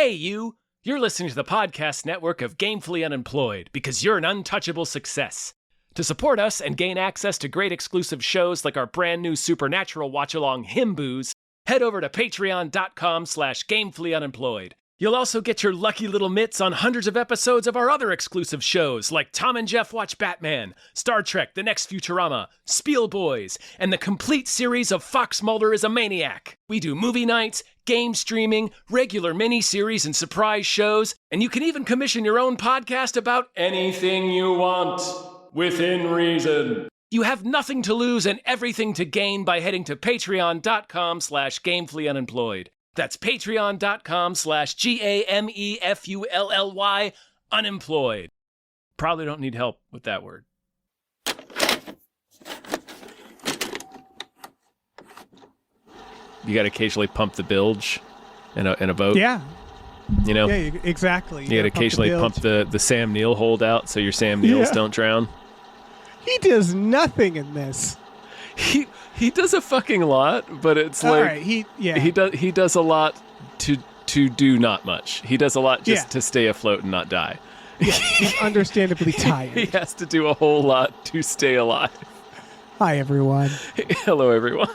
Hey, you! You're listening to the podcast network of Gamefully Unemployed because you're an untouchable success. To support us and gain access to great exclusive shows like our brand new Supernatural watch-along Himboos, head over to patreon.com/gamefullyunemployed. You'll also get your lucky little mitts on hundreds of episodes of our other exclusive shows like Tom and Jeff Watch Batman, Star Trek The Next Futurama, Spiel Boys, and the complete series of Fox Mulder is a Maniac. We do movie nights, game streaming, regular mini-series and surprise shows, and you can even commission your own podcast about anything you want, within reason. You have nothing to lose and everything to gain by heading to patreon.com/gamefullyunemployed. That's patreon.com/GAMEFULLY unemployed. Probably don't need help with that word. You got to occasionally pump the bilge in a boat. Yeah. You know? Yeah, exactly. You got to occasionally pump the Sam Neill hold out so your Sam Neills don't drown. He does nothing in this. He does a fucking lot, but it's all like right, he does a lot to do not much. He does a lot just to stay afloat and not die. Yeah, he's understandably tired. He has to do a whole lot to stay alive. Hi, everyone. Hello, everyone.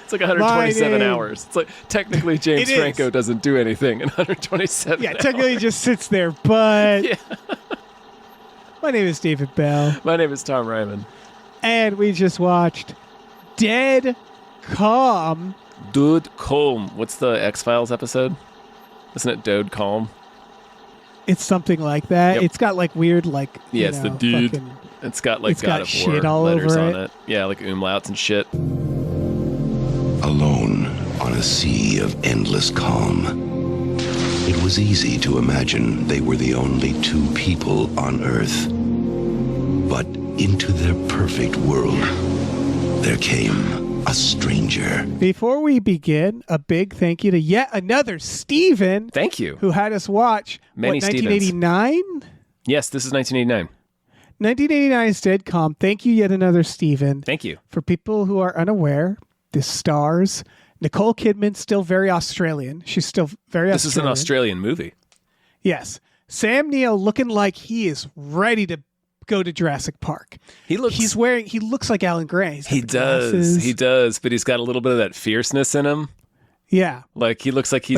It's like 127 hours. It's like technically James Franco doesn't do anything in 127 hours. Technically he just sits there, but... Yeah. My name is David Bell. My name is Tom Ryman. And we just watched Dead Calm. Dude Calm. What's the X-Files episode? Isn't it Dode Calm? It's something like that. Yep. It's got like weird like it's the dude. It's got like God of War shit all letters over on it. Yeah, like umlauts and shit. Alone on a sea of endless calm, it was easy to imagine they were the only two people on Earth. But into their perfect world, there came a stranger. Before we begin, a big thank you to yet another Steven. Thank you. Who had us watch, Many 1989? Yes, this is 1989. 1989's Dead Calm. Thank you, yet another Steven. Thank you. For people who are unaware, this stars Nicole Kidman, still very Australian. She's still very This is an Australian movie. Yes. Sam Neill looking like he is ready to go to Jurassic Park. He looks like Alan Grant. He does, but he's got a little bit of that fierceness in him. Yeah. Like he looks like he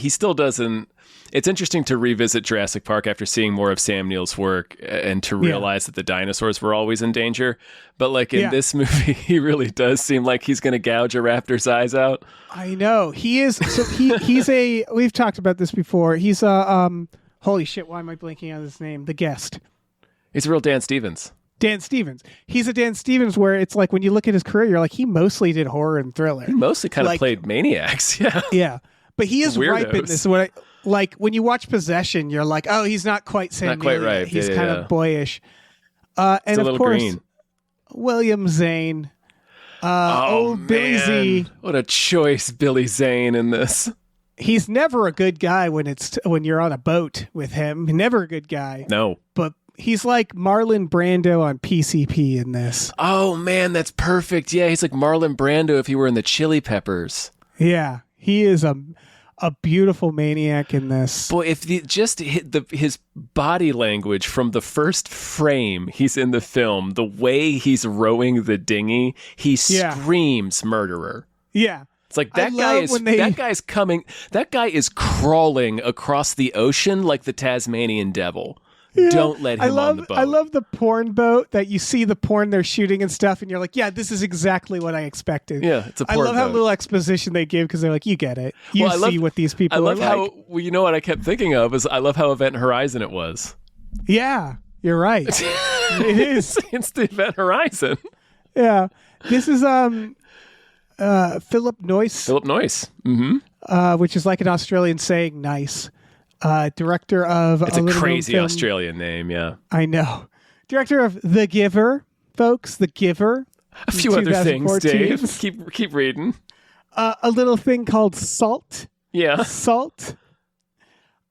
still doesn't. It's interesting to revisit Jurassic Park after seeing more of Sam Neill's work and to realize that the dinosaurs were always in danger. But like in this movie, he really does seem like he's going to gouge a raptor's eyes out. I know. He is. So he's a, we've talked about this before. He's a, holy shit, why am I blanking on his name? The Guest. He's a real Dan Stevens. Dan Stevens. He's a Dan Stevens where it's like when you look at his career, you're like, he mostly did horror and thriller. He mostly kind of played maniacs. Yeah. Yeah. But he is Weirdos. ripe in this. Like when you watch Possession, you're like, oh, he's not quite Sam Not quite Neill. right. He's kind of boyish. It's and a of little course, green. William Zane. Old Billy Z. What a choice, Billy Zane in this. He's never a good guy when you're on a boat with him. Never a good guy. No. But he's like Marlon Brando on PCP in this. Oh man, that's perfect. Yeah, he's like Marlon Brando if he were in the Chili Peppers. Yeah, he is a beautiful maniac in this. Boy, if his body language from the first frame he's in the film, the way he's rowing the dinghy, he screams murderer. Yeah. It's like that guy is crawling across the ocean like the Tasmanian devil. Yeah. Don't let him on the boat. I love the porn boat that you see the porn they're shooting and stuff, and you're like, yeah, this is exactly what I expected. Yeah, it's a porn boat. I love how little exposition they give because they're like, you get it. You see what these people are like. I love how, you know what I kept thinking of is I love how Event Horizon it was. Yeah, you're right. It is. It's the Event Horizon. Yeah. This is Philip Noyce. Philip Noyce. Mm-hmm. Which is like an Australian saying nice. Director of it's a crazy Australian name, yeah. I know. Director of The Giver, folks. The Giver. A few other things, Dave. Keep reading. A little thing called Salt. Yeah. Salt.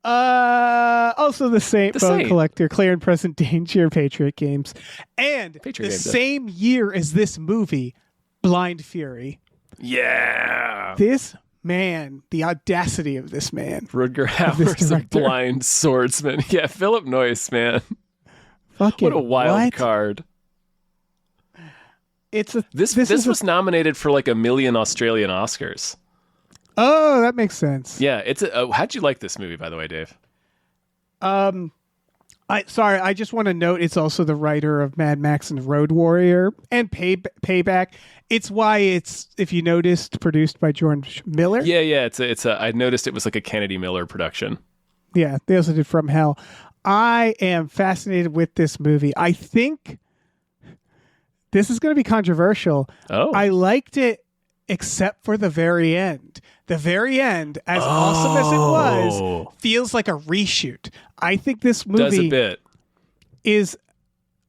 Also the Saint Bone Collector, Clear and Present Danger, Patriot Games. And same year as this movie, Blind Fury. Yeah. This man, the audacity of this man. Rutger Hauer's a blind swordsman. Yeah, Philip Noyce, man. Fucking what a wild card. This was nominated for like 1 million Australian Oscars. Oh, that makes sense. Yeah, how'd you like this movie, by the way, Dave? I just want to note it's also the writer of Mad Max and Road Warrior and Payback. It's why it's, if you noticed, produced by George Miller. Yeah. I noticed it was like a Kennedy Miller production. Yeah, they also did From Hell. I am fascinated with this movie. I think this is going to be controversial. Oh. I liked it except for the very end. The very end, as awesome as it was, feels like a reshoot. I think this movie does a bit.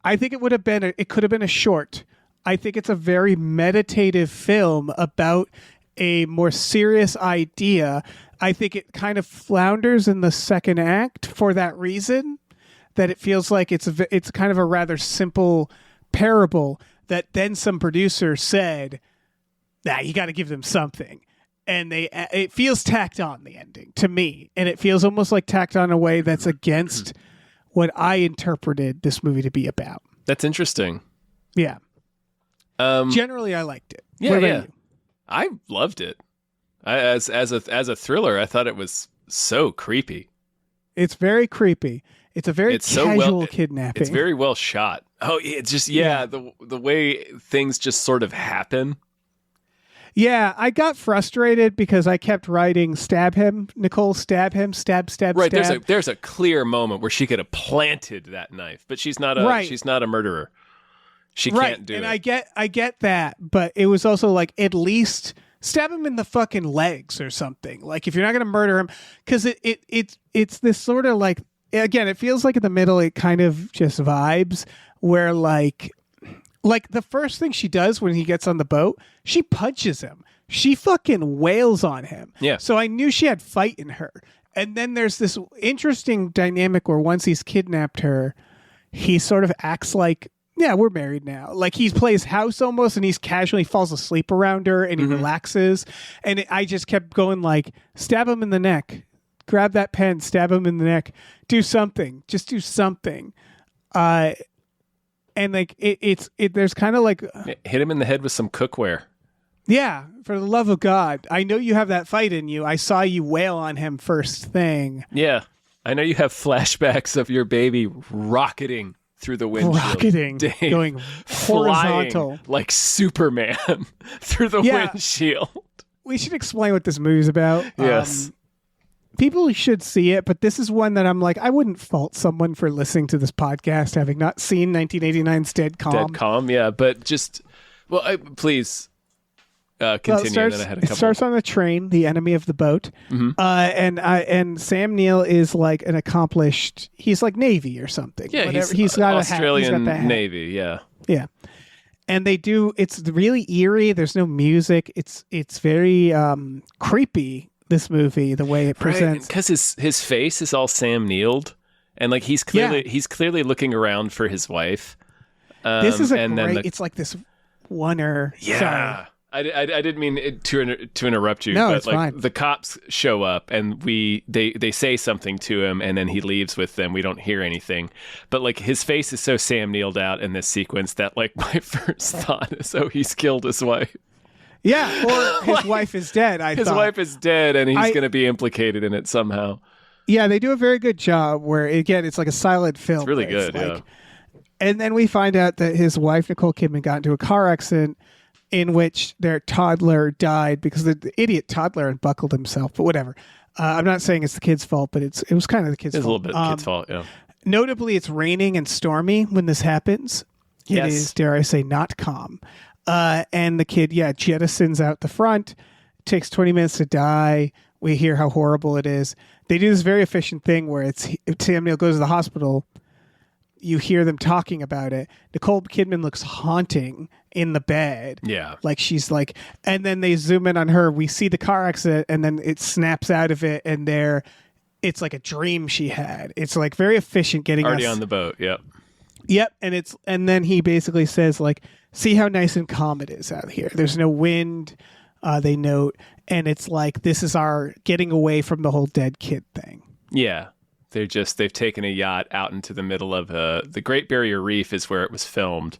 I think it would have been it could have been a short. I think it's a very meditative film about a more serious idea. I think it kind of flounders in the second act for that reason, that it feels like it's kind of a rather simple parable that then some producer said, "Nah, you got to give them something." And it feels tacked on, the ending, to me. And it feels almost like tacked on in a way that's against what I interpreted this movie to be about. That's interesting. Yeah. Generally, I liked it. Yeah. I loved it. As a thriller, I thought it was so creepy. It's very creepy. It's a very casual kidnapping. It's very well shot. Oh, it's just the way things just sort of happen. Yeah, I got frustrated because I kept writing "stab him, Nicole, stab him, stab." Right, stab. there's a clear moment where she could have planted that knife, but she's not a murderer. She can't do it. And I get that, but it was also like, at least stab him in the fucking legs or something. Like, if you're not going to murder him, because it's this sort of like, again, it feels like in the middle it kind of just vibes where like the first thing she does when he gets on the boat, she punches him. She fucking wails on him. Yeah. So I knew she had fight in her. And then there's this interesting dynamic where once he's kidnapped her, he sort of acts like, yeah, we're married now. Like, he plays house almost, and he's casually falls asleep around her, and he relaxes. And I just kept going like, stab him in the neck. Grab that pen, stab him in the neck. Do something. Just do something. And like there's kind of like hit him in the head with some cookware. Yeah, for the love of God, I know you have that fight in you. I saw you wail on him first thing. Yeah, I know you have flashbacks of your baby rocketing through the windshield, Dave, going horizontal like Superman through the windshield. We should explain what this movie's about. Yes. People should see it, but this is one that I'm like, I wouldn't fault someone for listening to this podcast having not seen 1989's Dead Calm. Dead Calm, yeah, but just, please continue. It starts on the train, the enemy of the boat, and Sam Neill is like an accomplished. He's like Navy or something. Yeah, he's got Australian a hat. Navy. Yeah, yeah. And it's really eerie. There's no music. It's very creepy. This movie, the way it presents, because his face is all Sam Neilled, and like he's clearly looking around for his wife. This is it's like this oneer. Yeah, sorry. I didn't mean to interrupt you. No, but it's like fine. The cops show up and they say something to him, and then he leaves with them. We don't hear anything, but like his face is so Sam Neilled out in this sequence that like my first thought is, oh, he's killed his wife. Yeah, or his wife is dead. His wife is dead, and he's going to be implicated in it somehow. Yeah, they do a very good job where, again, it's like a silent film. It's really good, yeah. And then we find out that his wife, Nicole Kidman, got into a car accident in which their toddler died because the idiot toddler unbuckled himself, but whatever. I'm not saying it's the kid's fault, but it was kind of the kid's fault. It's a little bit the kid's fault, yeah. Notably, it's raining and stormy when this happens. Yes. It is, dare I say, not calm. And the kid, jettisons out the front, takes 20 minutes to die. We hear how horrible it is. They do this very efficient thing where Sam Neill goes to the hospital. You hear them talking about it. Nicole Kidman looks haunting in the bed. Yeah. Like she's like, and then they zoom in on her. We see the car accident and then it snaps out of it. And it's like a dream she had. It's like very efficient getting already on the boat. Yep. Yep. And then he basically says like, see how nice and calm it is out here. There's no wind. they note, and it's like, this is our getting away from the whole dead kid thing. Yeah. They've taken a yacht out into the middle of the Great Barrier Reef is where it was filmed.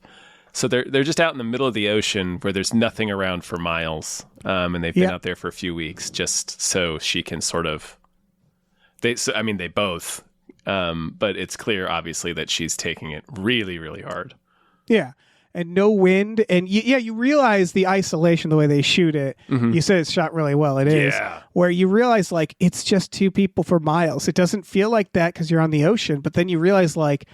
So they're just out in the middle of the ocean where there's nothing around for miles. And they've been out there for a few weeks just so she can sort of, they both, but it's clear obviously that she's taking it really, really hard. Yeah. And no wind. And you realize the isolation, the way they shoot it. Mm-hmm. You said it's shot really well. It is. Yeah. Where you realize, like, it's just two people for miles. It doesn't feel like that because you're on the ocean. But then you realize, like,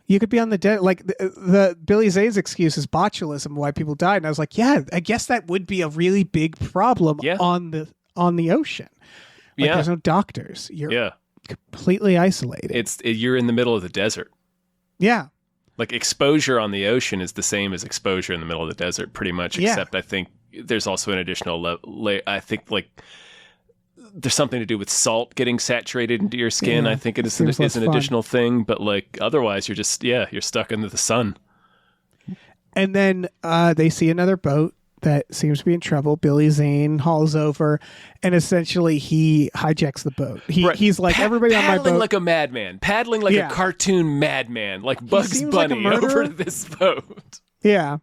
you could be on the dead. Like, the Billy Zane's excuse is botulism, why people died. And I was like, yeah, I guess that would be a really big problem on the ocean. Like, there's no doctors. You're completely isolated. You're in the middle of the desert. Yeah. Like, exposure on the ocean is the same as exposure in the middle of the desert, pretty much, except I think there's also an additional I think, like, there's something to do with salt getting saturated into your skin. I think it is an additional thing, but, like, otherwise you're just, you're stuck under the sun. And then they see another boat that seems to be in trouble. Billy Zane hauls over, and essentially he hijacks the boat. He's like, everybody on my boat. Paddling like a madman. Paddling like a cartoon madman. Like Bugs Bunny like over to this boat. Yeah.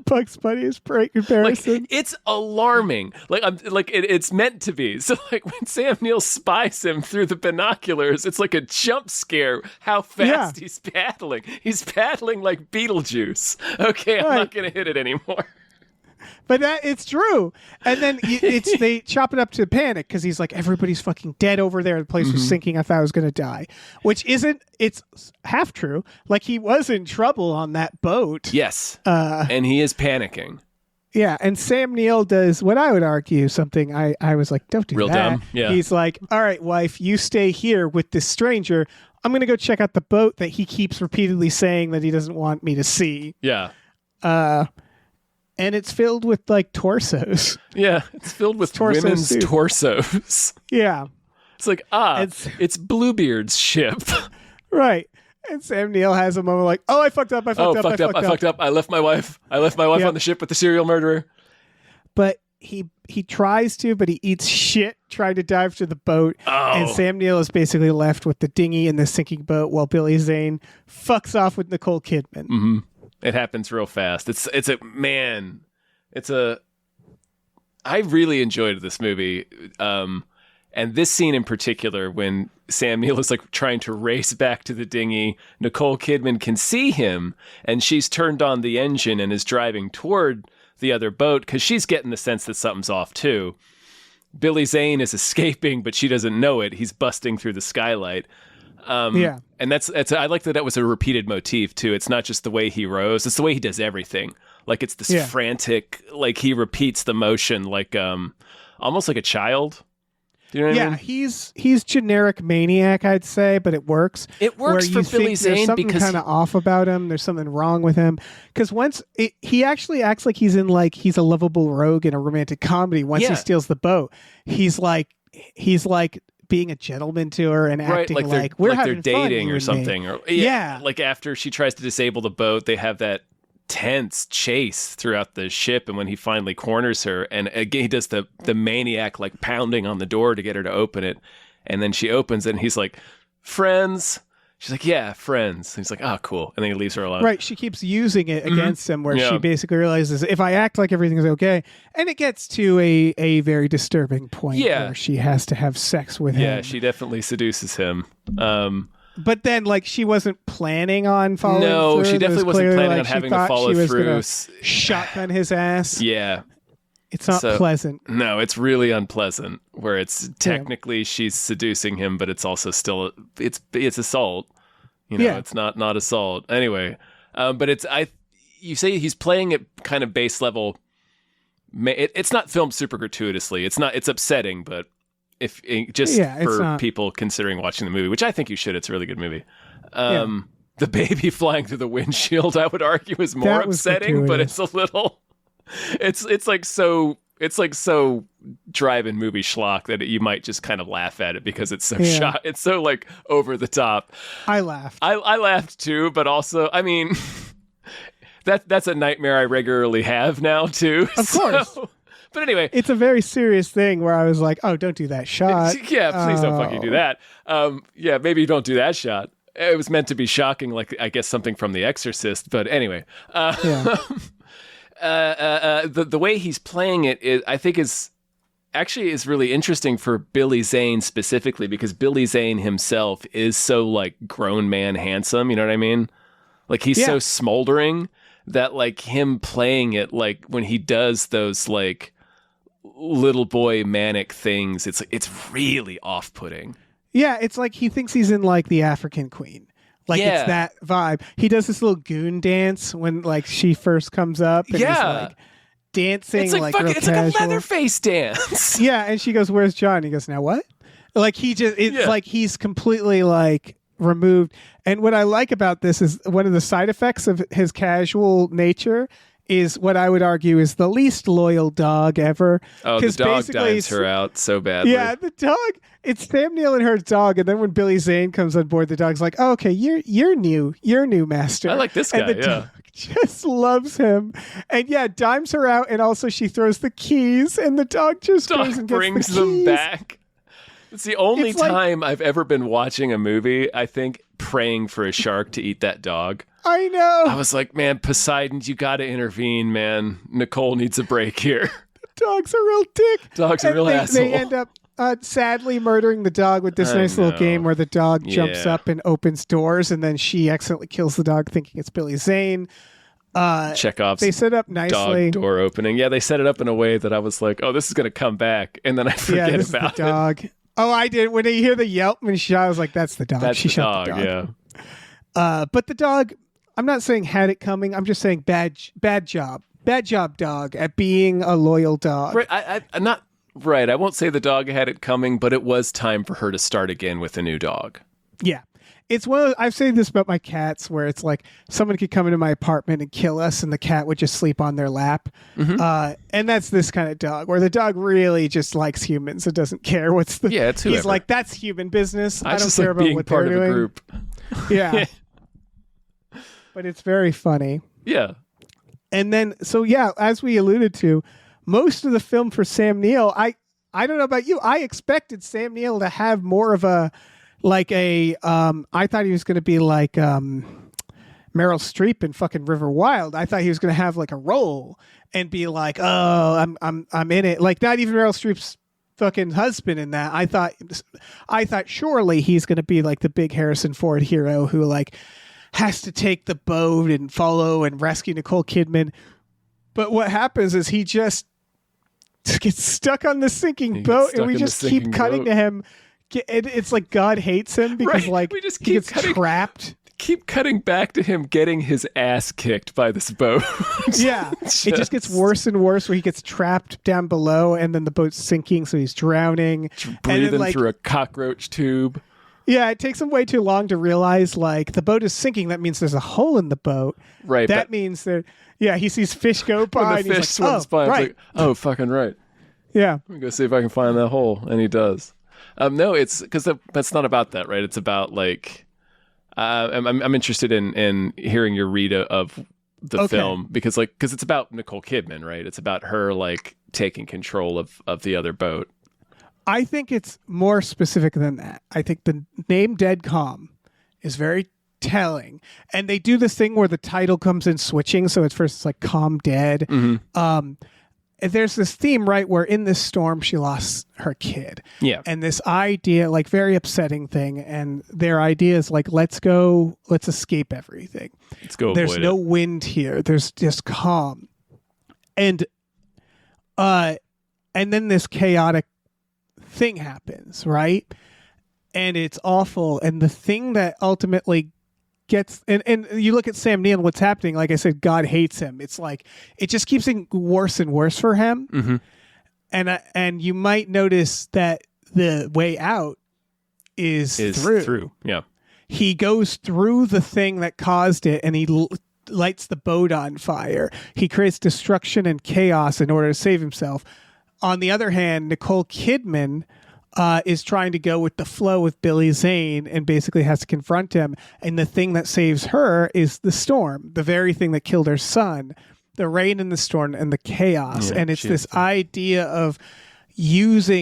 Bugs Bunny is great comparison. Like, it's alarming. It's meant to be. So, like, when Sam Neill spies him through the binoculars, it's like a jump scare how fast he's paddling. He's paddling like Beetlejuice. Okay, I'm not going to hit it anymore. But it's true. And then they chop it up to panic because he's like, everybody's fucking dead over there. The place was sinking. I thought I was going to die. Which it's half true. Like, he was in trouble on that boat. Yes. And he is panicking. Yeah. And Sam Neill does what I would argue something I was like, don't do Real that. dumb. Yeah. He's like, all right, wife, you stay here with this stranger. I'm going to go check out the boat that he keeps repeatedly saying that he doesn't want me to see. Yeah. And it's filled with, like, torsos. Yeah, it's filled with women's torsos. Yeah. It's like, it's Bluebeard's ship. Right. And Sam Neill has a moment like, I fucked up. I fucked up. I left my wife on the ship with the serial murderer. But he tries to, but he eats shit trying to dive to the boat. Oh. And Sam Neill is basically left with the dinghy in the sinking boat while Billy Zane fucks off with Nicole Kidman. Mm-hmm. It happens real fast. I really enjoyed this movie. And this scene in particular, when Sam Neill is like trying to race back to the dinghy, Nicole Kidman can see him and she's turned on the engine and is driving toward the other boat because she's getting the sense that something's off too. Billy Zane is escaping, but she doesn't know it. He's busting through the skylight. And that's I like that was a repeated motif too. It's not just the way he rows, it's the way he does everything. Like, it's this frantic, like, he repeats the motion like almost like a child. Do you know what I mean? He's generic maniac, I'd say, but it works. It works for Billy Zane because there's something kind of off about him. There's something wrong with him because he actually acts like he's a lovable rogue in a romantic comedy. Once he steals the boat, he's like being a gentleman to her and acting like we're having they're dating fun, or something. Or like after she tries to disable the boat, they have that tense chase throughout the ship, and when he finally corners her, and again he does the maniac, like, pounding on the door to get her to open it, and then she opens it and he's like, friends. She's like, yeah, friends. And he's like, oh, cool. And then he leaves her alone. Right. She keeps using it against him where she basically realizes if I act like everything's okay. And it gets to a very disturbing point where she has to have sex with him. Yeah, she definitely seduces him. But then, like, she wasn't planning on following through. No, she definitely wasn't planning on having to follow through. Shotgun his ass. Yeah. It's not pleasant. No, it's really unpleasant. Where it's technically she's seducing him, but it's also still it's assault. It's not assault. Anyway, but you say he's playing it kind of base level. It's not filmed super gratuitously. It's upsetting, but for people considering watching the movie, which I think you should. It's a really good movie. The baby flying through the windshield, I would argue, is more upsetting, but it's a little. It's like so drive-in movie schlock that you might just kind of laugh at it because it's so shot. It's so, like, over the top. I laughed. I laughed too, but also, I mean, that's a nightmare I regularly have now too. Of course. But anyway, it's a very serious thing where I was like, oh, don't do that shot. yeah, please don't fucking do that. Yeah, maybe don't do that shot. It was meant to be shocking, like I guess something from The Exorcist. But anyway, Yeah. The way he's playing it is, I think, is really interesting for Billy Zane specifically, because Billy Zane himself is so like grown man handsome. You know what I mean? Like he's so smoldering that like him playing it, like when he does those like little boy manic things, it's really off-putting. Yeah, it's like he thinks he's in like The African Queen. Like it's that vibe. He does this little goon dance when like she first comes up and he's like dancing. It's like real it's casual. like a Leatherface dance. Yeah, and she goes, "Where's John?" He goes, "Now what?" Like it's like he's completely like removed. And what I like about this is one of the side effects of his casual nature is what I would argue is the least loyal dog ever. Oh, the dog dimes her out so badly. Yeah, the dog. It's Sam Neill and her dog, and then when Billy Zane comes on board, the dog's like, "Oh, okay, you're new, master." I like this guy. And the dog just loves him, and dimes her out, and also she throws the keys, and the dog just goes and brings gets the them keys. back. It's the only It's like- time I've ever been watching a movie, I think, praying for a shark to eat that dog. I know. I was like, man, Poseidon, you got to intervene, man. Nicole needs a break here. Dog's a real dick. Dog's a And real asshole. They end up sadly murdering the dog with this nice little game where the dog jumps up and opens doors, and then she accidentally kills the dog thinking it's Billy Zane. Chekhov's They set up nicely. dog door opening. Yeah, they set it up in a way that I was like, oh, this is going to come back. And then I forget this about is the dog. Oh, I did. When you hear the yelp and shot, I was like, that's the dog. That's she the shot dog, the dog. yeah. But the dog, I'm not saying had it coming. I'm just saying bad job. Bad job, dog, at being a loyal dog. Right, I'm not right. I won't say the dog had it coming, but it was time for her to start again with a new dog. Yeah. It's one of, I've said this about my cats where it's like someone could come into my apartment and kill us and the cat would just sleep on their lap. Mm-hmm. And that's this kind of dog where the dog really just likes humans. It doesn't care what's the... Yeah, it's whoever. He's like, that's human business. I don't just care like about being what part they're of doing. a group. Yeah. But it's very funny. Yeah. And then, so yeah, as we alluded to, most of the film for Sam Neill, I don't know about you, I expected Sam Neill to have more of a, like a, I thought he was going to be like Meryl Streep in fucking River Wild. I thought he was going to have like a role and be like, oh, I'm in it. Like not even Meryl Streep's fucking husband in that. I thought surely he's going to be like the big Harrison Ford hero who like has to take the boat and follow and rescue Nicole Kidman. But what happens is he just gets stuck on the sinking boat and we just keep cutting to him. It's like God hates him because like we just he keep gets trapped. Keep cutting back to him getting his ass kicked by this boat. Yeah. It just gets worse and worse where he gets trapped down below and then the boat's sinking so he's drowning. Breathing then, like, through a cockroach tube. Yeah, it takes him way too long to realize like the boat is sinking. That means there's a hole in the boat. Right. That means that, yeah, he sees fish go by when the and fish he's like, swims by, right. like, oh, fucking right. Yeah. Let me go see if I can find that hole. And he does. No, it's because that's not about that, right? It's about like, I'm interested in hearing your read of the film because it's about Nicole Kidman, right? It's about her like taking control of the other boat. I think it's more specific than that. I think the name Dead Calm is very telling. And they do this thing where the title comes in switching. So it's first it's like Calm Dead. Mm-hmm. And there's this theme, right, where in this storm she lost her kid. Yeah. And this idea, like very upsetting thing. And their idea is like, let's escape everything. Let's go. There's no wind here. There's just calm. And then this chaotic thing happens, right? And it's awful. And the thing that ultimately gets and you look at Sam Neill and what's happening, like I said, God hates him. It's like it just keeps getting worse and worse for him. Mm-hmm. And you might notice that the way out is through. Yeah. He goes through the thing that caused it and he lights the boat on fire. He creates destruction and chaos in order to save himself. On the other hand, Nicole Kidman is trying to go with the flow with Billy Zane and basically has to confront him. And the thing that saves her is the storm, the very thing that killed her son. the rain and the storm and the chaos. Yeah, And it's she this is. idea of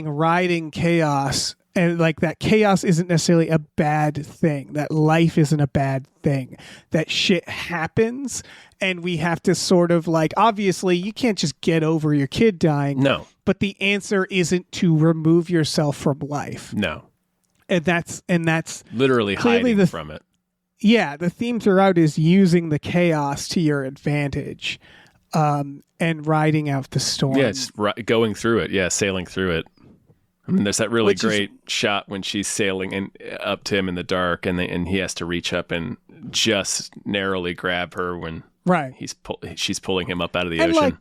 riding chaos, and like that chaos isn't necessarily a bad thing, that life isn't a bad thing, that shit happens, and we have to sort of like, obviously you can't just get over your kid dying. No. But the answer isn't to remove yourself from life. No. And that's Literally clearly hiding from it. yeah, the theme throughout is using the chaos to your advantage, and riding out the storm. Yeah, it's going through it. Yeah, sailing through it. I mean, there's that really Which is- great shot when she's sailing and up to him in the dark, and he has to reach up and just narrowly grab her when Right. she's pulling him up out of the And, ocean. like,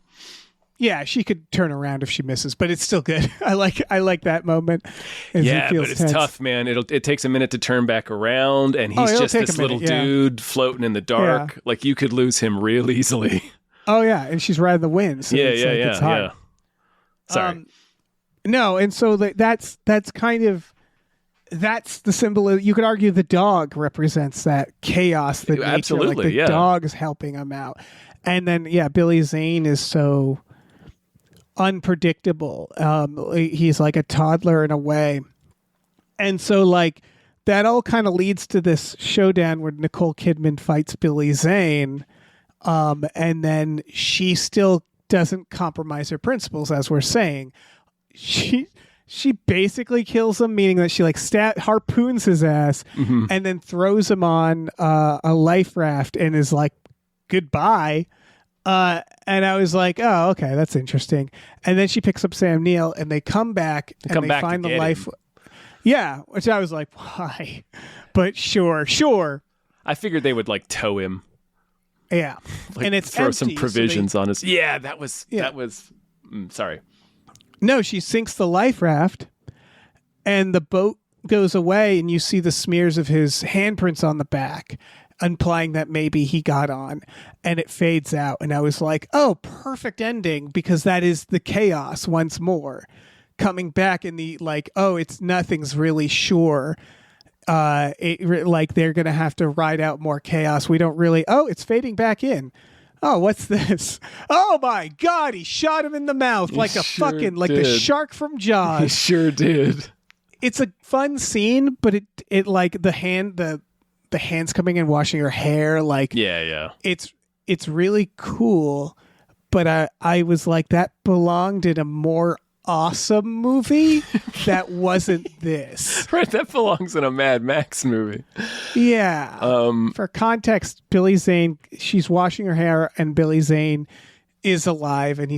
yeah, she could turn around if she misses, but it's still good. I like that moment. as it Yeah, feels but it's tense. tough, man. It takes a minute to turn back around, and he's it'll just take this a minute, little yeah. dude floating in the dark. Yeah. Like, you could lose him real easily. Oh yeah, and she's riding the wind. So Yeah, it's yeah, like, yeah, it's hard. yeah. Sorry. No, and so that's kind of that's the symbol of, you could argue the dog represents that chaos, the nature, Absolutely, like the yeah. dog's helping him out. And then Billy Zane is so unpredictable. He's like a toddler in a way. And so like that all kind of leads to this showdown where Nicole Kidman fights Billy Zane. And then she still doesn't compromise her principles, as we're saying. She basically kills him, meaning that she like harpoons his ass and then throws him on a life raft and is like, goodbye. And I was like, oh, okay, that's interesting. And then she picks up Sam Neill and they come back and they back find to the get life. him. Yeah, which I was like, why? But sure. I figured they would like tow him. Yeah. Like, and it's throw empty, some so provisions on his. Yeah, that was. Sorry. No, she sinks the life raft and the boat goes away and you see the smears of his handprints on the back, implying that maybe he got on, and it fades out. And I was like, oh, perfect ending, because that is the chaos once more coming back in the like, oh, it's nothing's really sure. Like they're going to have to ride out more chaos. We don't really, it's fading back in. Oh, what's this? Oh my God, he shot him in the mouth like a sure fucking, like the did. shark from He Jaws. sure did. It's a fun scene, but it like the hands coming in, washing her hair. Like, Yeah. it's really cool. But I was like, that belonged in a more awesome movie that wasn't this. Right, that belongs in a Mad Max movie. Yeah. For context, Billy Zane, she's washing her hair, and Billy Zane is alive, and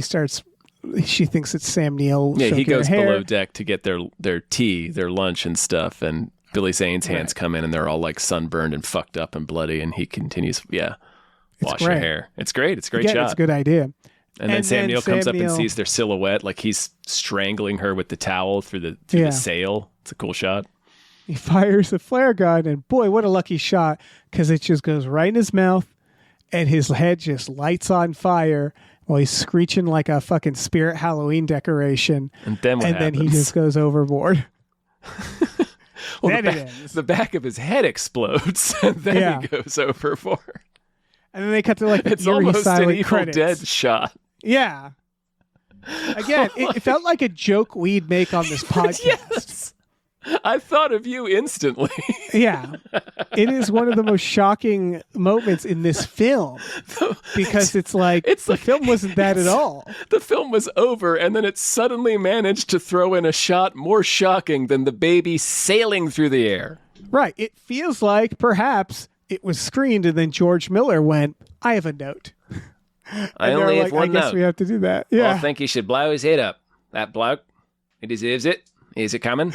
she thinks it's Sam Neill. Yeah, he stroking her goes hair. below deck to get their tea, their lunch and stuff, and Billy Zane's hands come in and they're all like sunburned and fucked up and bloody, and he continues, wash her great. hair. It's great. It's a great Again, shot. it's a good idea. And then Sam Neill comes up and Neill- sees their silhouette, like he's strangling her with the towel through the sail. It's a cool shot. He fires a flare gun, and boy, what a lucky shot, because it just goes right in his mouth, and his head just lights on fire while he's screeching like a fucking Spirit Halloween decoration. And then what then he happens? just goes overboard. Well, then the, it ends. the back of his head explodes, and then he goes overboard. And then they cut to like the It's eerie almost an silent Evil credits. Dead shot. Yeah. Again, it felt like a joke we'd make on this podcast. Yes. I thought of you instantly. Yeah. It is one of the most shocking moments in this film, because it's like the film wasn't that at all. The film was over, and then it suddenly managed to throw in a shot more shocking than the baby sailing through the air. Right. It feels like perhaps it was screened and then George Miller went, I have a note. I And only they're have like, one I guess note. we have to do that. Yeah. I think he should blow his head up. That bloke, he deserves it. Is it coming?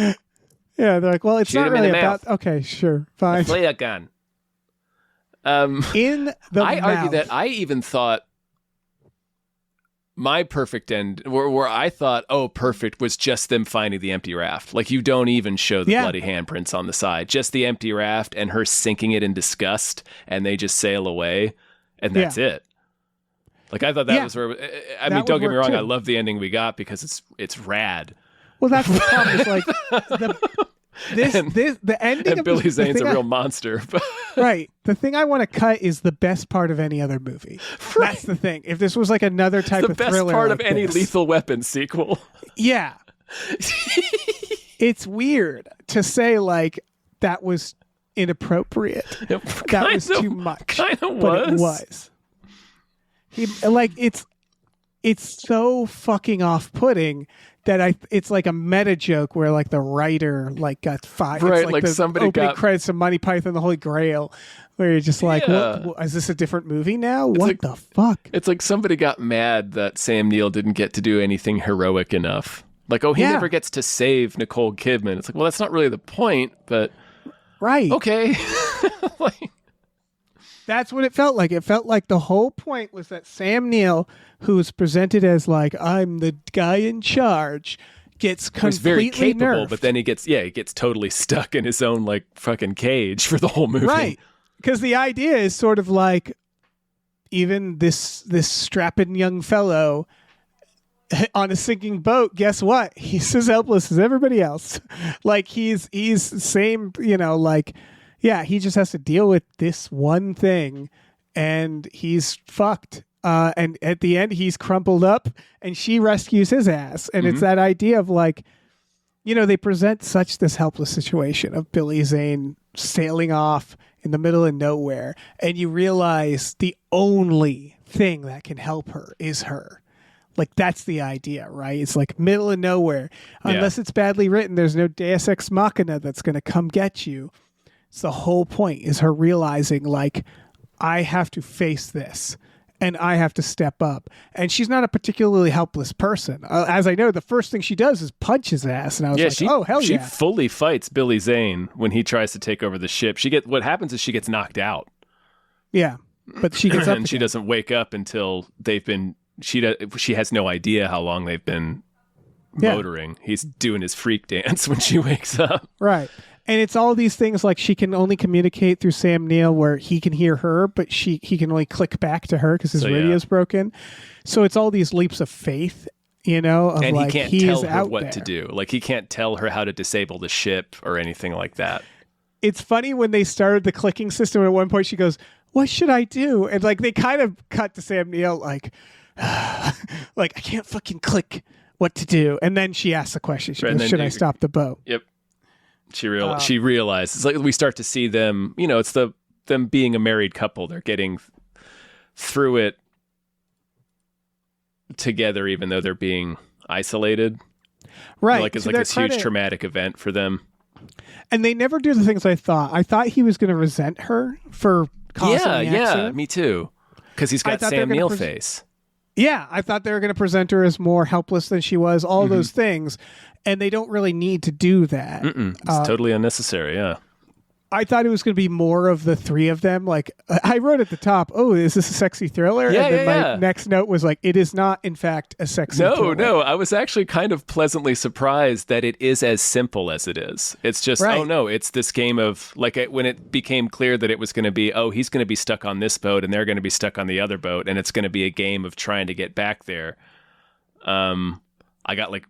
Yeah. They're like, well, it's Shoot not him in really the about. mouth. Okay, sure. Fine. Flare gun. In the I mouth. argue that I even thought my perfect end, where I thought, perfect, was just them finding the empty raft. Like, you don't even show the bloody handprints on the side, just the empty raft and her sinking it in disgust, and they just sail away, and that's it. Like, I thought that was where. I mean, That don't would get me work, wrong, too. I love the ending we got because it's rad. Well, that's the problem. Is like The ending and of Billy this, Zane's a real monster. Right. The thing I want to cut is the best part of any other movie. Right. That's the thing. If this was like another type of the thriller, best part like of any this, Lethal Weapon sequel. Yeah. It's weird to say like that was inappropriate. That was too much. Kind of but was. It was. Like it's so fucking off-putting that it's like a meta joke where like the writer like got fired. Right, It's like the somebody opening got credits of Monty Python and the Holy Grail, where you're just like, what, is this a different movie now? What like, the fuck? It's like somebody got mad that Sam Neill didn't get to do anything heroic enough. Like, he never gets to save Nicole Kidman. It's like, well, that's not really the point, but right. Okay. Like, that's what it felt like. It felt like the whole point was that Sam Neill, who was presented as like, I'm the guy in charge, gets completely he's very capable, nerfed. but then he gets totally stuck in his own like fucking cage for the whole movie. Right. Because the idea is sort of like, even this strapping young fellow on a sinking boat, guess what? He's as helpless as everybody else. Like he's same, like, yeah, he just has to deal with this one thing and he's fucked. And at the end he's crumpled up and she rescues his ass. And it's that idea of like, they present such this helpless situation of Billy Zane sailing off in the middle of nowhere. And you realize the only thing that can help her is her. Like, that's the idea, right? It's like middle of nowhere. Unless it's badly written, there's no Deus Ex Machina that's going to come get you. It's the whole point is her realizing, like, I have to face this and I have to step up. And she's not a particularly helpless person. As I know, the first thing she does is punch his ass. And I was like, oh, hell she yeah. She fully fights Billy Zane when he tries to take over the ship. What happens is she gets knocked out. Yeah. But she gets up and she doesn't wake up until they've been... She has no idea how long they've been motoring. He's doing his freak dance when she wakes up. Right. And it's all these things like she can only communicate through Sam Neill where he can hear her, but he can only click back to her because his radio's broken. So it's all these leaps of faith, of and like he can't tell her what to do. Like he can't tell her how to disable the ship or anything like that. It's funny when they started the clicking system at one point, she goes, what should I do? And like they kind of cut to Sam Neill like, like I can't fucking click what to do, and then she asks the question. She goes, should I stop the boat? Yep. She realizes. Like we start to see them. It's them being a married couple. They're getting through it together, even though they're being isolated. Right. Like it's like this huge traumatic event for them. And they never do the things I thought. I thought he was going to resent her for causing the accident. Yeah, me too. Because he's got Sam Neill face. Yeah, I thought they were going to present her as more helpless than she was, all those things, and they don't really need to do that. It's totally unnecessary, yeah. I thought it was going to be more of the three of them. Like, I wrote at the top, oh, is this a sexy thriller? Yeah, and then my next note was like, it is not, in fact, a sexy thriller. No, I was actually kind of pleasantly surprised that it is as simple as it is. It's just, oh no, it's this game of, like, when it became clear that it was going to be, oh, he's going to be stuck on this boat and they're going to be stuck on the other boat, and it's going to be a game of trying to get back there. I got like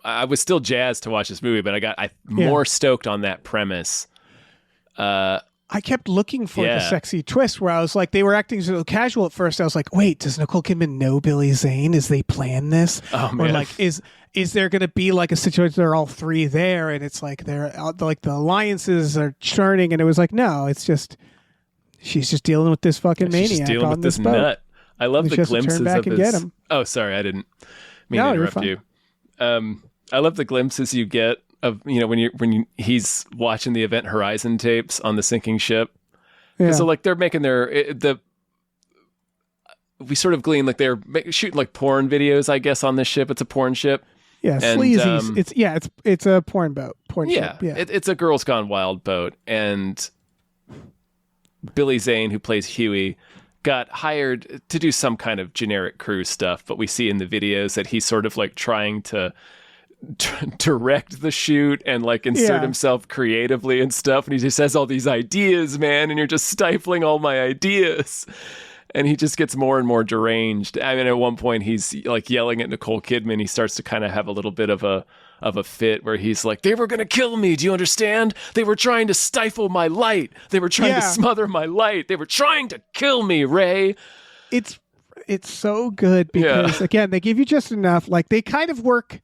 I was still jazzed to watch this movie, but I got more stoked on that premise. I kept looking for the sexy twist where I was like, they were acting so casual at first. I was like, wait, does Nicole Kidman know Billy Zane? Is they plan this? Oh, man. Or like, is there going to be like a situation where they're all three there and it's like they're like the alliances are churning? And it was like, no, it's just she's just dealing with this fucking maniac she's dealing on with this boat. Nut. I love the glimpses back of and his. Get him. Oh, sorry, I didn't mean to interrupt you. I love the glimpses you get of when he's watching the Event Horizon tapes on the sinking ship. Yeah. So like they're making we sort of glean like they're shooting like porn videos, I guess, on this ship. It's a porn ship. Yeah, sleazy. It's a porn boat. Ship. Yeah, it's a Girls Gone Wild boat, and Billy Zane, who plays Huey, got hired to do some kind of generic crew stuff, but we see in the videos that he's sort of like trying to direct the shoot and like insert himself creatively and stuff, and he just has all these ideas, man, and you're just stifling all my ideas. And he just gets more and more deranged. I mean, at one point he's like yelling at Nicole Kidman. He starts to kind of have a little bit of a of a fit where he's like, they were going to kill me. Do you understand? They were trying to stifle my light. They were trying to smother my light. They were trying to kill me, Ray. It's so good because again, they give you just enough. Like they kind of work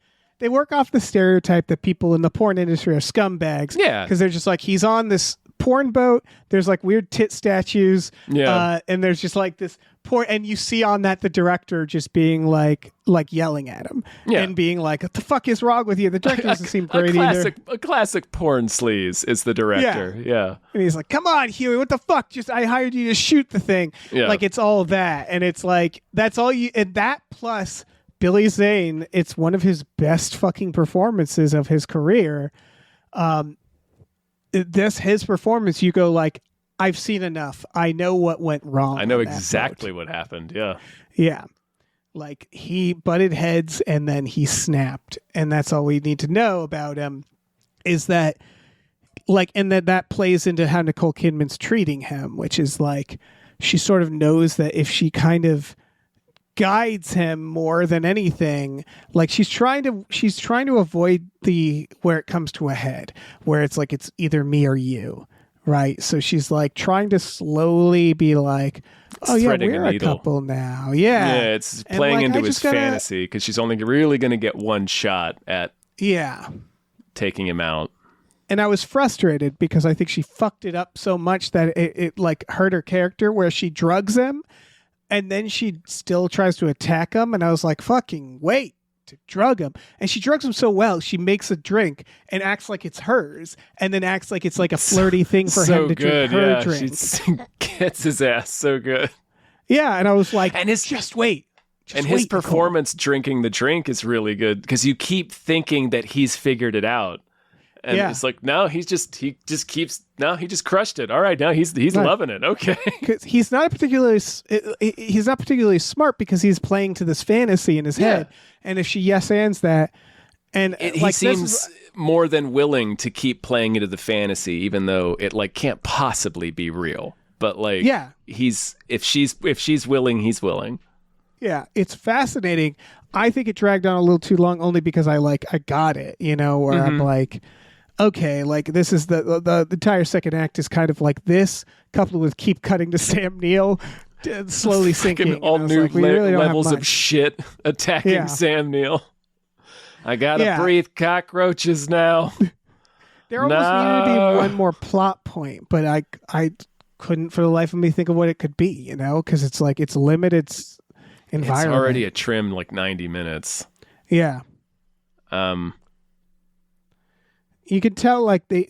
off the stereotype that people in the porn industry are scumbags. Yeah. Because they're just like, he's on this porn boat. There's like weird tit statues. Yeah. And there's just like this porn. And you see on that the director just being like yelling at him and being like, what the fuck is wrong with you? The director doesn't seem great either. A classic porn sleaze is the director. Yeah. And he's like, come on, Huey, what the fuck? Just I hired you to shoot the thing. Yeah. Like it's all that. And it's like, that's all you, and that plus Billy Zane, it's one of his best fucking performances of his career. His performance, you go like, I've seen enough. I know what went wrong. I know exactly what happened. Yeah. Yeah. Like he butted heads and then he snapped. And that's all we need to know about him is that like, and that plays into how Nicole Kidman's treating him, which is like, she sort of knows that if she kind of guides him more than anything, like she's trying to avoid where it comes to a head, where it's like it's either me or you, right? So she's like trying to slowly be like, oh yeah, we're a couple now. Yeah, it's playing into his fantasy because she's only really going to get one shot at taking him out. And I was frustrated because I think she fucked it up so much that it like hurt her character, where she drugs him and then she still tries to attack him. And I was like, fucking wait to drug him. And she drugs him so well. She makes a drink and acts like it's hers and then acts like it's like a flirty thing for him to drink her drink. She gets his ass so good. Yeah. And I was like, and just wait. And his performance drinking the drink is really good because you keep thinking that he's figured it out. And it's like, no, he just crushed it. All right, now he's loving it. Okay, because he's not particularly smart because he's playing to this fantasy in his head. And if she yes-ands that, and he seems more than willing to keep playing into the fantasy, even though it like can't possibly be real. But like, if she's willing, he's willing. Yeah, it's fascinating. I think it dragged on a little too long, only because I got it, where I'm like, okay, like this is the entire second act is kind of like this, coupled with keep cutting to Sam Neill, slowly sinking. All new levels of shit attacking Sam Neill. I gotta breathe cockroaches now. There almost needed to be one more plot point, but I couldn't for the life of me think of what it could be, because it's like it's limited environment. It's already a trim like 90 minutes. Yeah. You can tell like they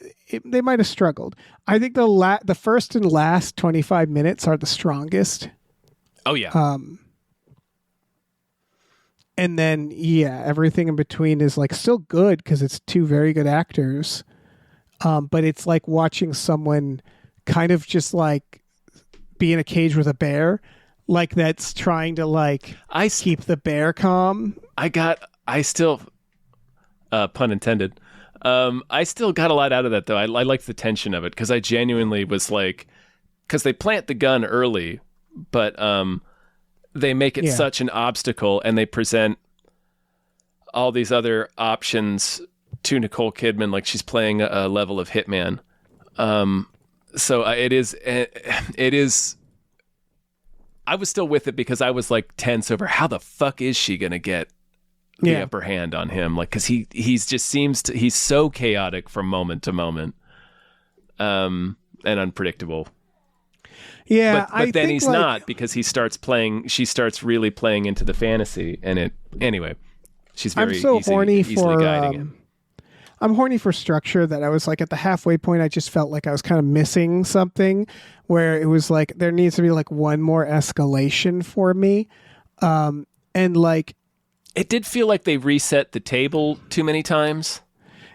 might have struggled. I think the first and last 25 minutes are the strongest. Oh yeah. And then everything in between is like still good because it's two very good actors. But it's like watching someone kind of just like be in a cage with a bear, like that's trying to like keep the bear calm. I still pun intended. I still got a lot out of that, though. I liked the tension of it because I genuinely was like, because they plant the gun early, but they make it such an obstacle and they present all these other options to Nicole Kidman, like she's playing a level of hitman. So it is. I was still with it because I was like tense over how the fuck is she gonna get the upper hand on him, like because he's just he's so chaotic from moment to moment, and unpredictable. Yeah, but then he's not, because she starts really playing into the fantasy, and she's very easily guiding him. I'm horny for structure that I was like at the halfway point. I just felt like I was kind of missing something where it was like there needs to be like one more escalation for me, and like. It did feel like they reset the table too many times.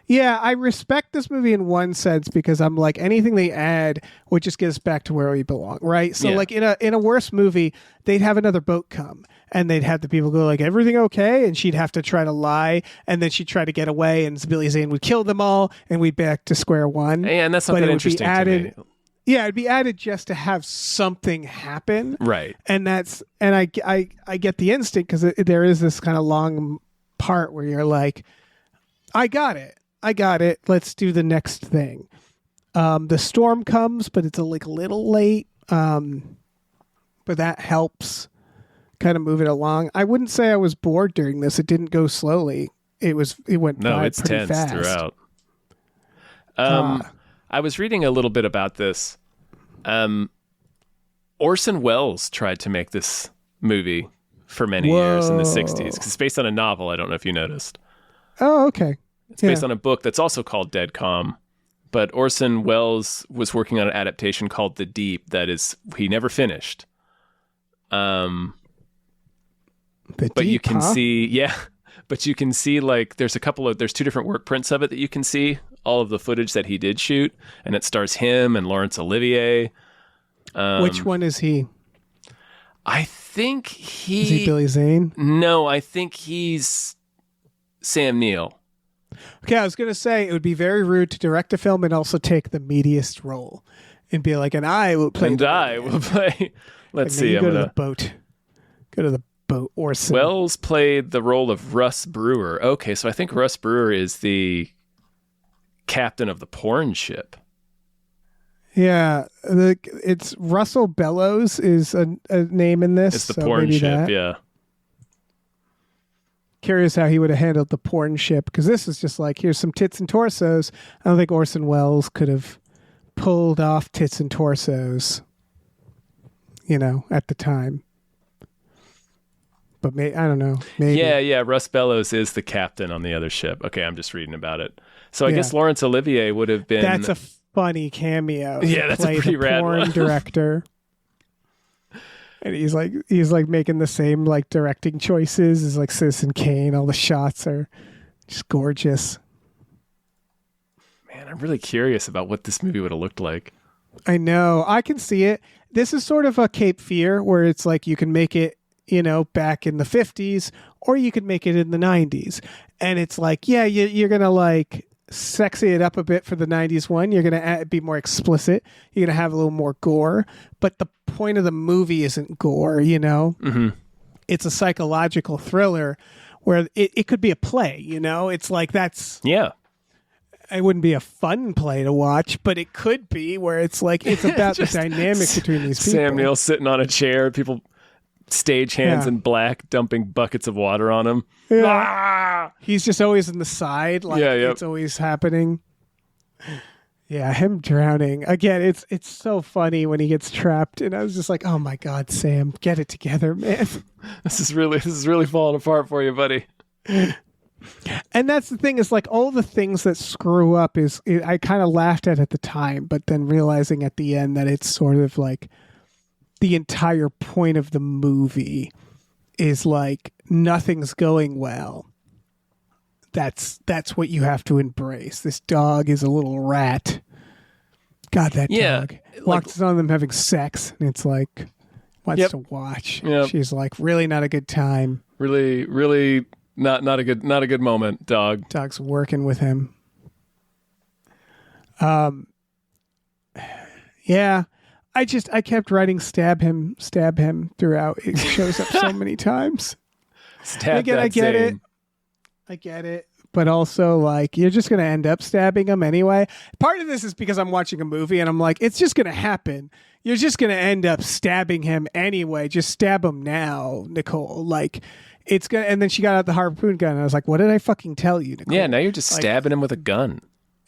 Yeah, I respect this movie in one sense because I'm like, anything they add would just get us back to where we belong, right? So like in a worse movie, they'd have another boat come and they'd have the people go like, everything okay? And she'd have to try to lie, and then she'd try to get away, and Billy Zane would kill them all, and we'd back to square one. Yeah, and that's something interesting to me. Yeah, it'd be added just to have something happen, right? And I get the instinct because there is this kind of long part where you're like, I got it. Let's do the next thing. The storm comes, but it's a little late. But that helps kind of move it along. I wouldn't say I was bored during this. It didn't go slowly. It went by it's pretty tense fast throughout. I was reading a little bit about this. Orson Welles tried to make this movie for many years in the 60s because it's based on a novel. I don't know if you noticed. Oh, okay. It's based on a book that's also called Dead Calm. But Orson Welles was working on an adaptation called The Deep he never finished. But you can see, but you can see like there's two different work prints of it that you can see, all of the footage that he did shoot, and it stars him and Laurence Olivier. Which one is he? I think Is he Billy Zane? No, I think he's Sam Neill. Okay, I was going to say it would be very rude to direct a film and also take the meatiest role and be like, and I will play. Let's see. Go to the boat. Go to the boat. Orson. Wells played the role of Russ Brewer. Okay, so I think Russ Brewer is the captain of the porn ship. Yeah, it's Russell Bellows is a name in this. It's the porn ship, yeah. Curious how he would have handled the porn ship, because this is just like, here's some tits and torsos. I don't think Orson Welles could have pulled off tits and torsos, at the time. But I don't know. Maybe. Yeah. Russ Bellows is the captain on the other ship. Okay, I'm just reading about it. So I guess Laurence Olivier would have been... That's a funny cameo. Yeah, that's a pretty rad porn one. director. And he's like making the same like directing choices as like Citizen Kane. All the shots are just gorgeous. Man, I'm really curious about what this movie would have looked like. I know. I can see it. This is sort of a Cape Fear where it's like you can make it, back in the 50s, or you could make it in the 90s. And it's like, yeah, you're going to like sexy it up a bit for the 90s one. You're going to be more explicit. You're going to have a little more gore. But the point of the movie isn't gore, Mm-hmm. It's a psychological thriller where it could be a play, It's like that's... Yeah. It wouldn't be a fun play to watch, but it could be where it's like, it's about the dynamic between these people. Sam Neill sitting on a chair, people stage hands in black, dumping buckets of water on him. Yeah. Ah! He's just always in the side, like it's always happening. Yeah, him drowning. Again, it's so funny when he gets trapped, and I was just like, oh my God, Sam, get it together, man. This is really falling apart for you, buddy. And that's the thing, is like all the things that screw up I kind of laughed at the time, but then realizing at the end that it's sort of like the entire point of the movie is like nothing's going well. That's what you have to embrace. This dog is a little rat. God, that dog. Walks on them having sex, and it's like wants to watch. Yep. She's like, really not a good time. Really, really not a good moment, dog. Dog's working with him. Yeah. I kept writing stab him throughout. It shows up so many times. Stab again, that I get Zane. I get it. But also, like, you're just going to end up stabbing him anyway. Part of this is because I'm watching a movie and I'm like, it's just going to happen. You're just going to end up stabbing him anyway. Just stab him now, Nicole. Like, it's going to... And then she got out the harpoon gun and I was like, what did I fucking tell you, Nicole? Yeah, now you're just stabbing him with a gun.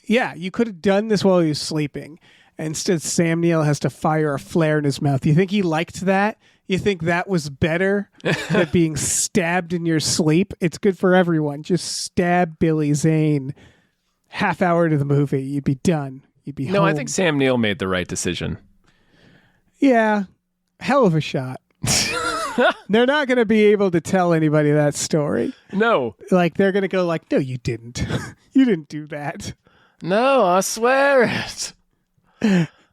Yeah, you could have done this while he was sleeping. Instead, Sam Neill has to fire a flare in his mouth. You think he liked that? You think that was better than being stabbed in your sleep? It's good for everyone. Just stab Billy Zane. Half hour to the movie, you'd be done. You'd be home. No, I think Sam Neill made the right decision. Yeah, hell of a shot. They're not going to be able to tell anybody that story. No. Like, they're going to go like, no, you didn't. You didn't do that. No, I swear it.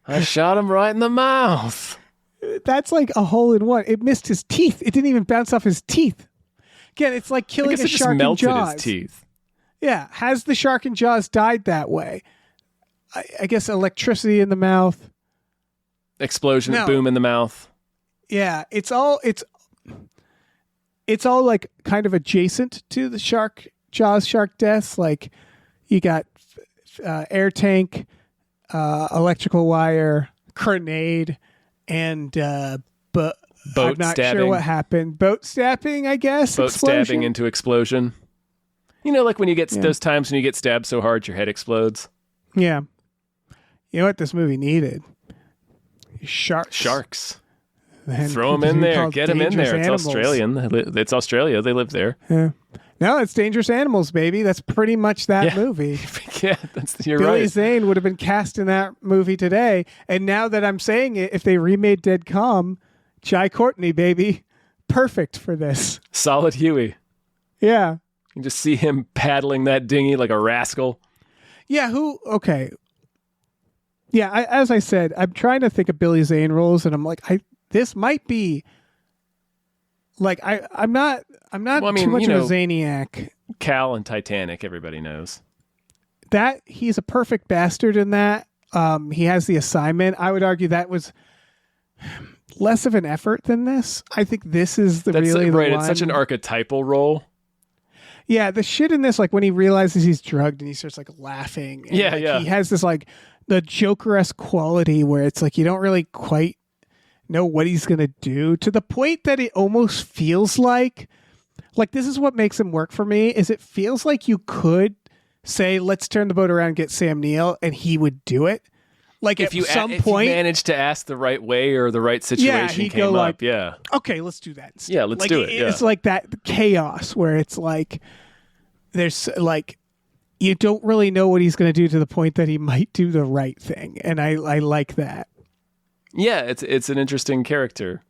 I shot him right in the mouth. That's like a hole in one. It missed his teeth. It didn't even bounce off his teeth. Again, it's like killing a shark in Jaws. Just melted his teeth. Yeah. Has the shark in Jaws died that way? I guess electricity in the mouth. Explosion, boom in the mouth. Yeah. It's all like kind of adjacent to the shark Jaws shark deaths. Like you got air tank, electrical wire, grenade, and but Boat I'm not stabbing. sure what happened. Boat stabbing, I guess. Boat Explosion? stabbing into explosion. You know, like when you get those times when you get stabbed so hard your head explodes. Yeah. You know what this movie needed? Sharks. And throw them in there. Get them in there. It's Australian. It's Australia. They live there. Yeah. No, it's Dangerous Animals, baby. That's pretty much that movie. Yeah, you're Billy right. Zane would have been cast in that movie today. And now that I'm saying it, if they remade Dead Calm, Jai Courtney, baby, perfect for this. Solid Huey. Yeah. You just see him paddling that dinghy like a rascal. Yeah, okay. Yeah, as I said, I'm trying to think of Billy Zane roles, and I'm like, this might be like I'm not too much of a Zaniac. Cal and Titanic, everybody knows. That he's a perfect bastard in that. He has the assignment. I would argue that was less of an effort than this. I think this is the right. One. It's such an archetypal role. Yeah, the shit in this, like when he realizes he's drugged and he starts like laughing. And, yeah. He has this like the Joker-esque quality where it's like you don't really quite know what he's gonna do, to the point that it almost feels like this is what makes him work for me. Is it feels like you could say, let's turn the boat around and get Sam Neill, and he would do it. Like if you managed to ask the right way or the right situation came up, okay, let's do that instead. Yeah, let's do it. It's like that chaos where it's like there's like you don't really know what he's going to do, to the point that he might do the right thing, and I like that. Yeah, it's an interesting character.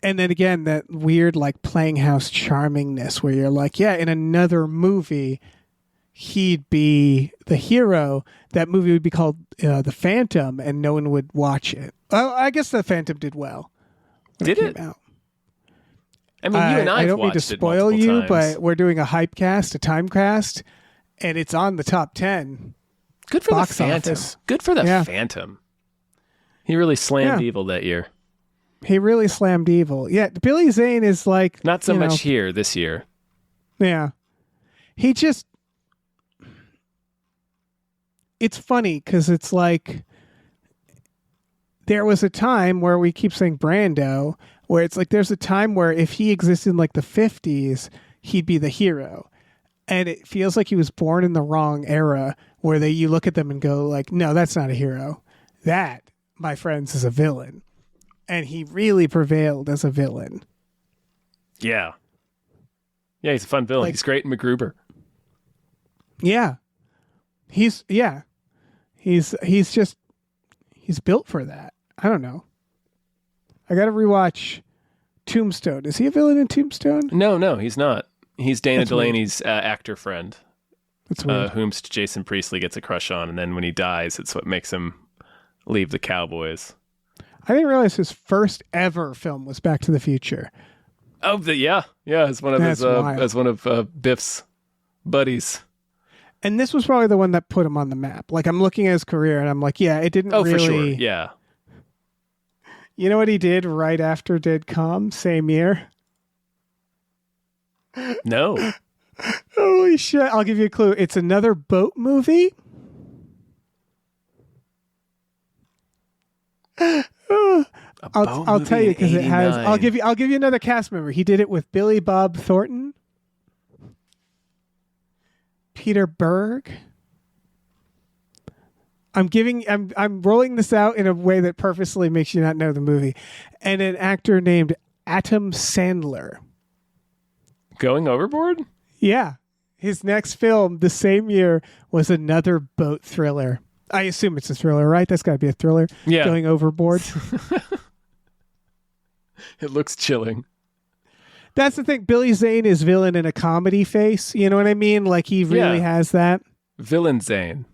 And then again, that weird like playing house charmingness where you're like, yeah, in another movie he'd be the hero. That movie would be called The Phantom, and no one would watch it. Oh, I guess The Phantom did well. Did it? Out. I mean, you and I don't need to spoil you, but we're doing a hype cast, a time cast, and it's on the top 10. Good for box the Phantom. Office. Good for the Phantom. He really slammed evil that year. He really slammed evil. Yeah, Billy Zane is like... Not so much here this year. Yeah. He just... It's funny because it's like... There was a time where we keep saying Brando, where it's like there's a time where if he existed in like the 50s, he'd be the hero. And it feels like he was born in the wrong era where you look at them and go like, no, that's not a hero. That, my friends, is a villain. And he really prevailed as a villain. Yeah. Yeah, he's a fun villain. He's great in MacGruber. Yeah. He's built for that. I don't know. I got to rewatch Tombstone. Is he a villain in Tombstone? No, he's not. He's Dana That's Delaney's actor friend. That's weird. Whom Jason Priestley gets a crush on, and then when he dies, it's what makes him leave the Cowboys. I didn't realize his first ever film was Back to the Future. Oh, yeah, as one of Biff's buddies. And this was probably the one that put him on the map. Like I'm looking at his career, and I'm like, yeah, it didn't really. Oh, for sure, yeah. You know what he did right after Dead Calm, same year? No. Holy shit! I'll give you a clue. It's another boat movie. I'll tell you because it has. I'll give you another cast member. He did it with Billy Bob Thornton, Peter Berg. I'm rolling this out in a way that purposely makes you not know the movie, and an actor named Adam Sandler. Going Overboard? Yeah. His next film the same year was another boat thriller. I assume it's a thriller, right? That's got to be a thriller. Yeah. Going Overboard. It looks chilling. That's the thing. Billy Zane is villain in a comedy face. You know what I mean? Like he really has that. Villain Zane.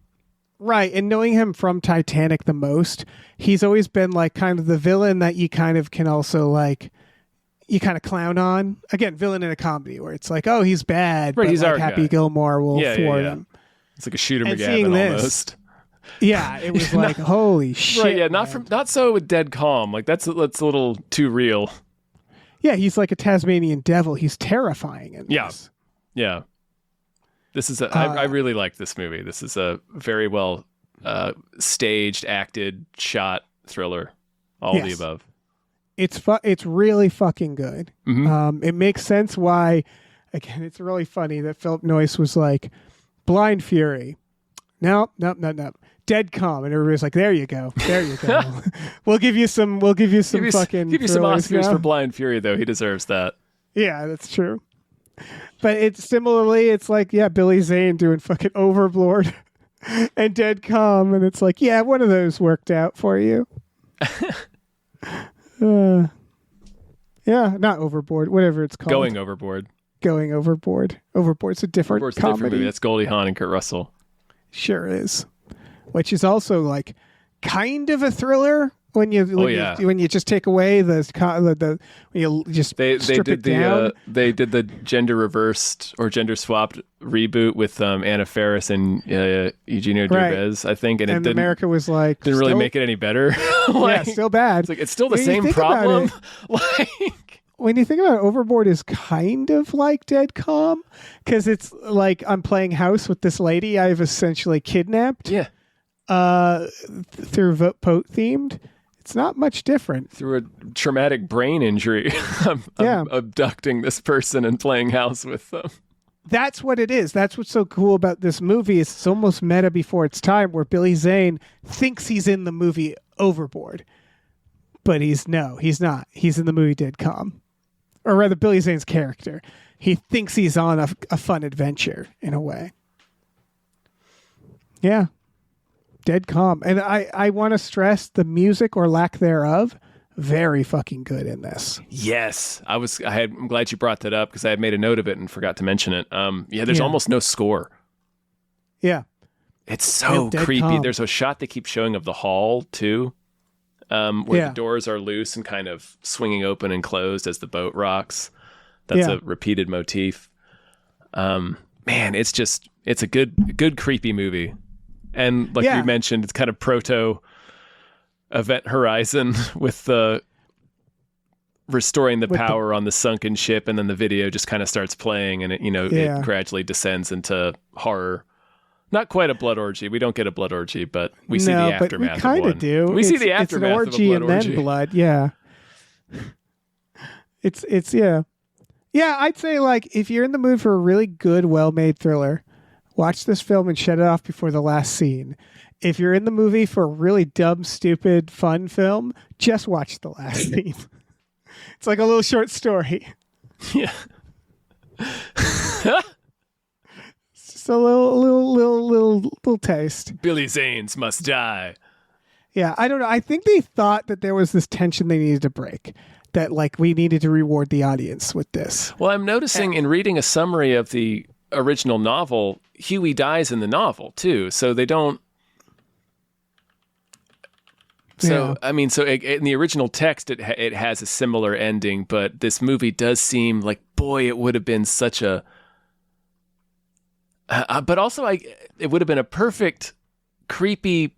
Right. And knowing him from Titanic the most, he's always been like kind of the villain that you kind of can also like, you kind of clown on. Again, villain in a comedy where it's like, oh, he's bad. Right, but he's like our Happy guy. Gilmore will thwart him. It's like a Shooter And McGavin seeing this, almost. Yeah, it was like, holy shit. Right, yeah, man. not so with Dead Calm. Like that's a little too real. Yeah, he's like a Tasmanian devil. He's terrifying in this. Yeah. Yeah. This is I really like this movie. This is a very well staged, acted, shot thriller. All of the above. It's really fucking good. Mm-hmm. It makes sense why. Again, it's really funny that Philip Noyce was like, Blind Fury. No. Dead Calm, and everybody's like, there you go. We'll give you some fucking give you some Oscars now. for Blind Fury, though. He deserves that. Yeah, that's true. But it's similarly, it's like, yeah, Billy Zane doing fucking Overlord and Dead Calm, and it's like, yeah, one of those worked out for you. Yeah, not Overboard, whatever it's called. Going Overboard. Overboard's a different comedy. Different movie. That's Goldie Hawn and Kurt Russell. Sure is. Which is also like kind of a thriller when you just take away when you just strip it down. They did the gender reversed or gender swapped reboot with Anna Faris and Eugenio Derbez, I think, and America was like didn't really make it any better. Still bad. It's like it's still the same problem. When you think about it, Overboard is kind of like Dead Calm because it's like I'm playing house with this lady I've essentially kidnapped. Yeah. Through Pote themed. It's not much different. Through a traumatic brain injury, I'm abducting this person and playing house with them. That's what it is. That's what's so cool about this movie. It's almost meta before its time, where Billy Zane thinks he's in the movie Overboard, but he's not. He's in the movie Dead Calm. Or rather, Billy Zane's character. He thinks he's on a fun adventure, in a way. Yeah. Dead Calm. And I want to stress the music or lack thereof, very fucking good in this. Yes. I'm glad you brought that up because I had made a note of it and forgot to mention it. There's almost no score. Yeah. It's so creepy. Calm. There's a shot they keep showing of the hall, too. Where the doors are loose and kind of swinging open and closed as the boat rocks. That's a repeated motif. Man, it's a good creepy movie. And like you mentioned, it's kind of proto Event Horizon with the restoring the power on the sunken ship, and then the video just kind of starts playing, and it gradually descends into horror. Not quite a blood orgy. We don't get a blood orgy, but we see the aftermath. But we kind of do. We see the aftermath it's an orgy of a blood and orgy. then blood. Yeah. It's yeah. Yeah, I'd say like if you're in the mood for a really good, well-made thriller, watch this film and shut it off before the last scene. If you're in the movie for a really dumb, stupid, fun film, just watch the last scene. It's like a little short story. Yeah. A little taste. Billy Zane's must die. Yeah, I don't know. I think they thought that there was this tension they needed to break. That like we needed to reward the audience with this. Well, I'm noticing in reading a summary of the original novel, Huey dies in the novel too. So they don't. So I mean, in the original text, it has a similar ending, but this movie does seem like, boy, it would have been such a. But also, it would have been a perfect, creepy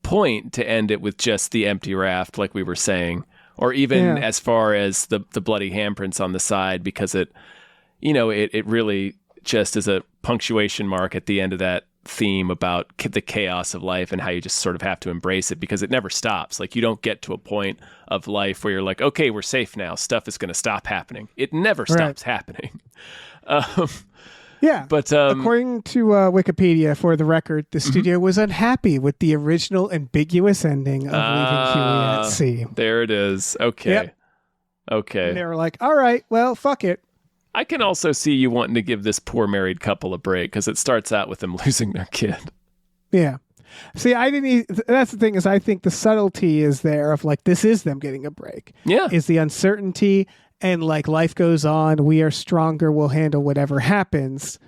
point to end it with just the empty raft, like we were saying, or even as far as the bloody handprints on the side, because it really just is a punctuation mark at the end of that theme about the chaos of life and how you just sort of have to embrace it because it never stops. Like you don't get to a point of life where you're like, okay, we're safe now. Stuff is going to stop happening. It never stops happening. Yeah, but according to Wikipedia, for the record, the studio was unhappy with the original ambiguous ending of Leaving Huey at Sea. There it is. Okay. Yep. Okay. And they were like, all right, well, fuck it. I can also see you wanting to give this poor married couple a break because it starts out with them losing their kid. Yeah. See, that's the thing is I think the subtlety is there of like, this is them getting a break. Yeah. Is the uncertainty. And like life goes on, we are stronger, we'll handle whatever happens.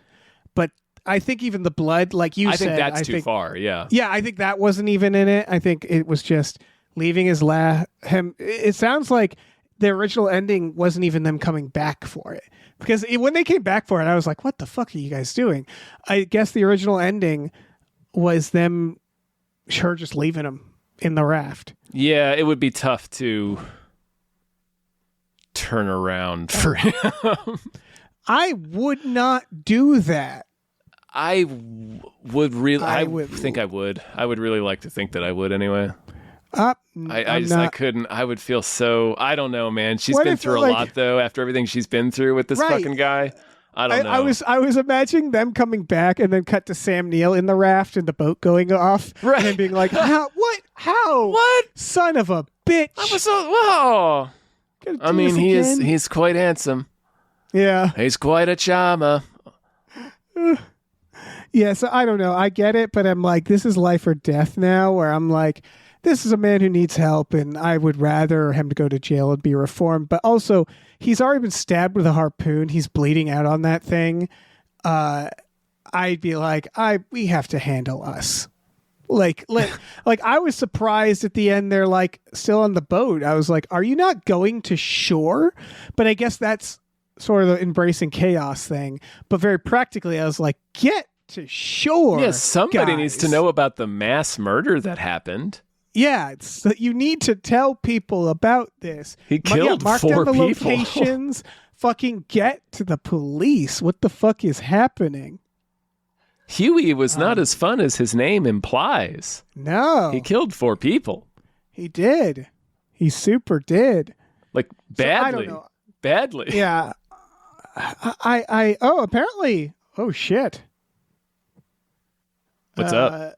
But I think even the blood, like you said. I think that's too far, yeah. Yeah, I think that wasn't even in it. I think it was just leaving him. It sounds like the original ending wasn't even them coming back for it. Because when they came back for it, I was like, what the fuck are you guys doing? I guess the original ending was them just leaving him in the raft. Yeah, it would be tough to turn around for him. I would not do that. I would really. I think I would. I would really like to think that I would anyway. I couldn't. I would feel so. I don't know, man. She's been through a lot though. After everything she's been through with this fucking guy, I don't know. I was imagining them coming back and then cut to Sam Neill in the raft and the boat going off, and then being like, "How? What? How? What? Son of a bitch!" I was so. Whoa. I mean, he's quite handsome. Yeah, he's quite a charmer. Yeah, so I don't know. I get it, but I'm like, this is life or death now. Where I'm like, this is a man who needs help, and I would rather him to go to jail and be reformed. But also, he's already been stabbed with a harpoon. He's bleeding out on that thing. I'd be like, we have to handle us. Like I was surprised at the end. They're like still on the boat. I was like, are you not going to shore? But I guess that's sort of the embracing chaos thing. But very practically, I was like, get to shore. Yeah, somebody guys. needs to know about the mass murder that happened. Yeah, you need to tell people about this. He killed mark 4 down the people. Locations. Fucking get to the police. What the fuck is happening? Huey was not as fun as his name implies. No. He killed 4 people. He did. He super did. Like, badly. I don't know. Badly. Yeah. Apparently. Oh, shit. What's up?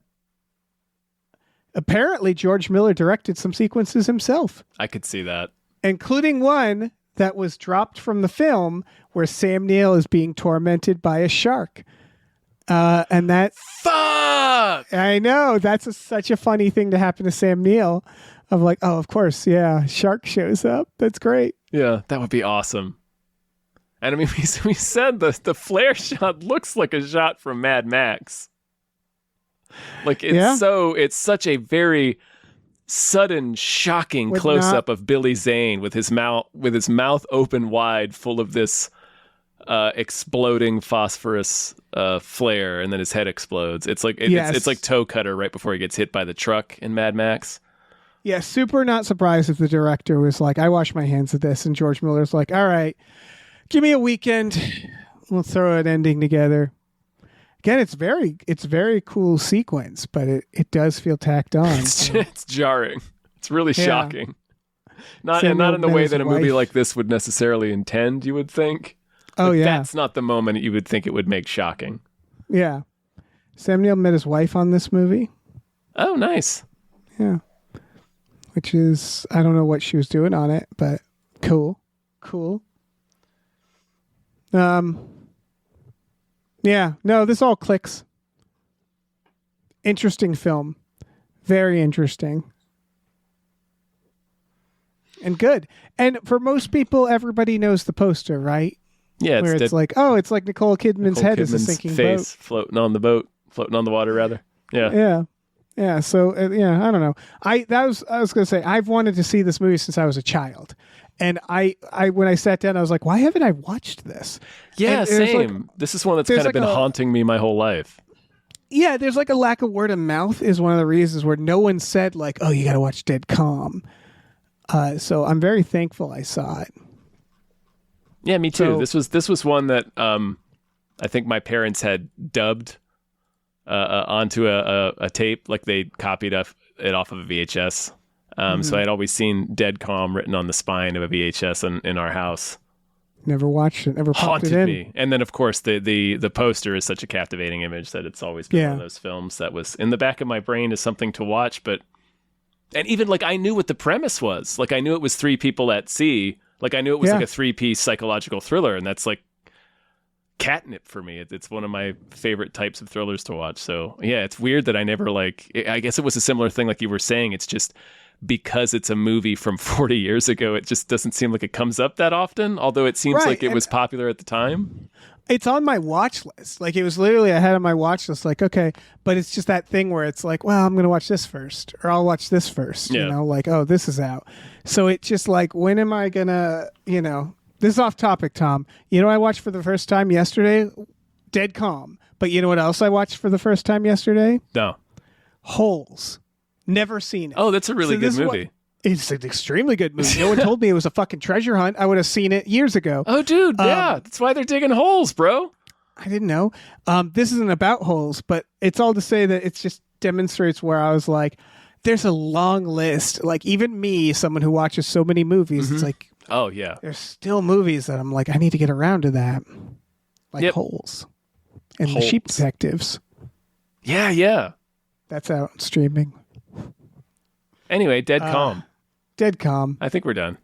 Apparently, George Miller directed some sequences himself. I could see that. Including one that was dropped from the film where Sam Neill is being tormented by a shark. And that... Fuck! I know. That's such a funny thing to happen to Sam Neill. Of like, oh, of course, yeah, shark shows up. That's great. Yeah, that would be awesome. And I mean, we said the flare shot looks like a shot from Mad Max. Like it's such a very sudden, shocking close-up of Billy Zane with his mouth open wide, full of this exploding phosphorus flare, and then his head explodes. It's like it's like Toe Cutter right before he gets hit by the truck in Mad Max. Yeah, super not surprised if the director was like, I wash my hands of this, and George Miller's like, all right, give me a weekend, we'll throw an ending together. Again, it's very cool sequence, but it does feel tacked on. It's jarring. It's really shocking. Not in the way that a movie like this would necessarily intend, you would think. Oh, yeah. That's not the moment you would think it would make shocking. Yeah. Sam Neill met his wife on this movie. Oh, nice. Yeah. Which is, I don't know what she was doing on it, but cool. Yeah, no, this all clicks. Interesting film. Very interesting. And good. And for most people, everybody knows the poster, right? Yeah, where it's like, oh, it's like Nicole Kidman's head is a sinking face boat. floating on the water, rather. Yeah. Yeah. So, I don't know. I was going to say, I've wanted to see this movie since I was a child. And I when I sat down, I was like, why haven't I watched this? Yeah, same. This is one that's kind of been haunting me my whole life. Yeah, there's like a lack of word of mouth is one of the reasons where no one said like, oh, you got to watch Dead Calm. So I'm very thankful I saw it. Yeah, me too. So, this was one that I think my parents had dubbed onto a tape, like they copied it off of a VHS. So I'd always seen Dead Calm written on the spine of a VHS in our house. Never watched it. Never popped Haunted it in. me. And then, of course, the poster is such a captivating image that it's always been one of those films that was in the back of my brain as something to watch. And even like I knew what the premise was. Like I knew it was 3 people at sea. Like I knew it was like a 3-piece psychological thriller, and that's like catnip for me. It's one of my favorite types of thrillers to watch. So yeah, it's weird that I never I guess it was a similar thing like you were saying. It's just because it's a movie from 40 years ago, it just doesn't seem like it comes up that often, although it seems like it was popular at the time. It's on my watch list. Like it was literally ahead of my watch list. Like, okay, but it's just that thing where it's like, well, I'm going to watch this first, or I'll watch this first, you know, like, oh, this is out. So it's just like, when am I going to, this is off topic, Tom. You know, I watched for the first time yesterday, Dead Calm. But you know what else I watched for the first time yesterday? No. Holes. Never seen it. Oh, that's a really good movie. It's an extremely good movie. No one told me it was a fucking treasure hunt. I would have seen it years ago. Oh, dude, yeah. That's why they're digging holes, bro. I didn't know. This isn't about holes, but it's all to say that it just demonstrates where I was like, there's a long list. Like, even me, someone who watches so many movies, it's like, oh, yeah. There's still movies that I'm like, I need to get around to that. Like Holes. And The Sheep Detectives. Yeah. That's out streaming. Anyway, Dead Calm. Dead Calm. I think we're done.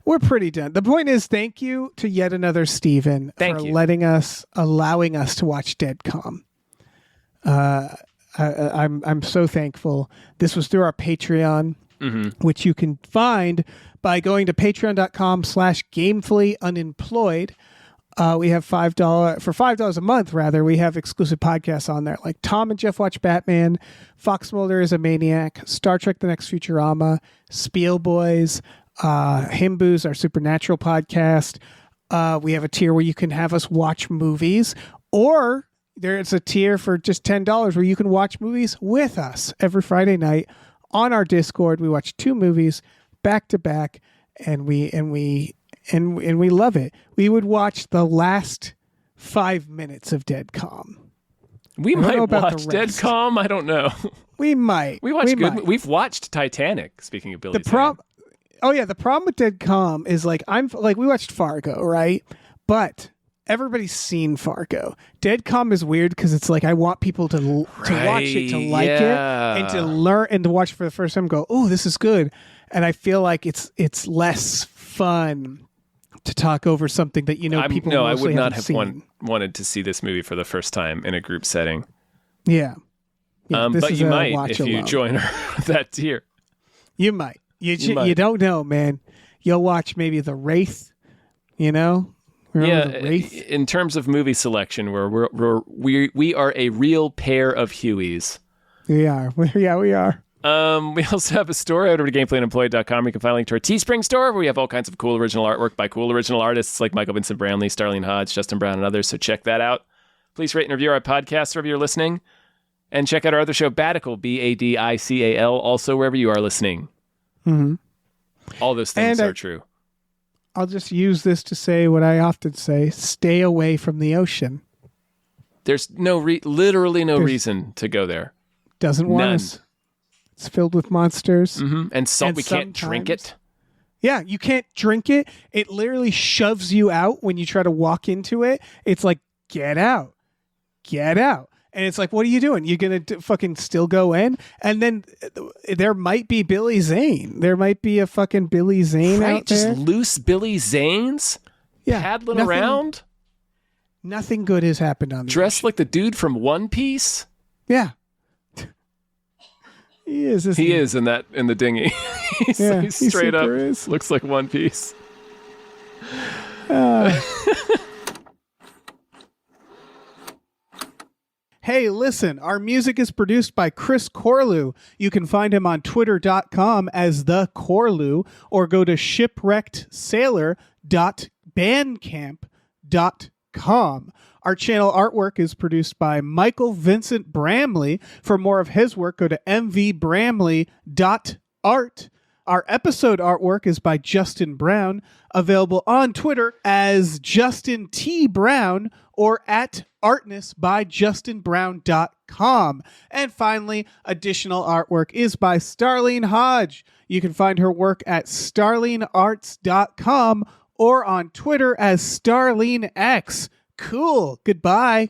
We're pretty done. The point is, thank you to yet another Steven for allowing us to watch Dead Calm. I'm so thankful. This was through our Patreon, which you can find by going to patreon.com/gamefullyunemployed. We have $5 a month, rather. We have exclusive podcasts on there, like Tom and Jeff Watch Batman, Fox Mulder is a Maniac, Star Trek: The Next Futurama, Spiel Boys, Himboos, our Supernatural podcast. We have a tier where you can have us watch movies, or there's a tier for just $10 where you can watch movies with us every Friday night on our Discord. We watch 2 movies back to back, and we love it. We would watch the last 5 minutes of Dead Calm. We might watch Dead Calm. I don't know. We might. We've watched Titanic. Speaking of Billy Zane. Oh yeah, the problem with Dead Calm is we watched Fargo, right? But everybody's seen Fargo. Dead Calm is weird because it's like I want people to watch it, to like it, and to learn and to watch for the first time. And go, oh, this is good, and I feel like it's less fun to talk over something that people. No, I would not have wanted to see this movie for the first time in a group setting. Yeah, but you might if you join that tier. You might. You don't know, man. You'll watch maybe The Wraith. The Wraith? In terms of movie selection, we are a real pair of Hueys. We are. Yeah, we are. We also have a store over at gameplayunemployed.com. You can find a link to our Teespring store where we have all kinds of cool original artwork by cool original artists like Michael Vincent Brownlee, Starlene Hodge, Justin Brown, and others. So check that out. Please rate and review our podcast wherever you're listening. And check out our other show, Badical, Badical, also wherever you are listening. Mm-hmm. All those things are true. I'll just use this to say what I often say: stay away from the ocean. There's literally no reason to go there. Doesn't want us. It's filled with monsters. Mm-hmm. And salt. We can't drink it. Yeah, you can't drink it. It literally shoves you out when you try to walk into it. It's like, get out. Get out. And it's like, what are you doing? You're going to fucking still go in? And then there might be Billy Zane. There might be a fucking Billy Zane out there. Just loose Billy Zanes paddling around. Nothing good has happened on the Dressed like the dude from One Piece? Yeah. He is. He is in the dinghy. he's straight up looks like One Piece. Hey, listen, our music is produced by Chris Corlew. You can find him on twitter.com as the Corlew, or go to shipwreckedsailor.bandcamp.com. Our channel artwork is produced by Michael Vincent Bramley. For more of his work, go to mvbramley.art. Our episode artwork is by Justin Brown, available on Twitter as Justin T. Brown or at artnessbyjustinbrown.com. And finally, additional artwork is by Starlene Hodge. You can find her work at starlenearts.com or on Twitter as StarleneX. Cool. Goodbye.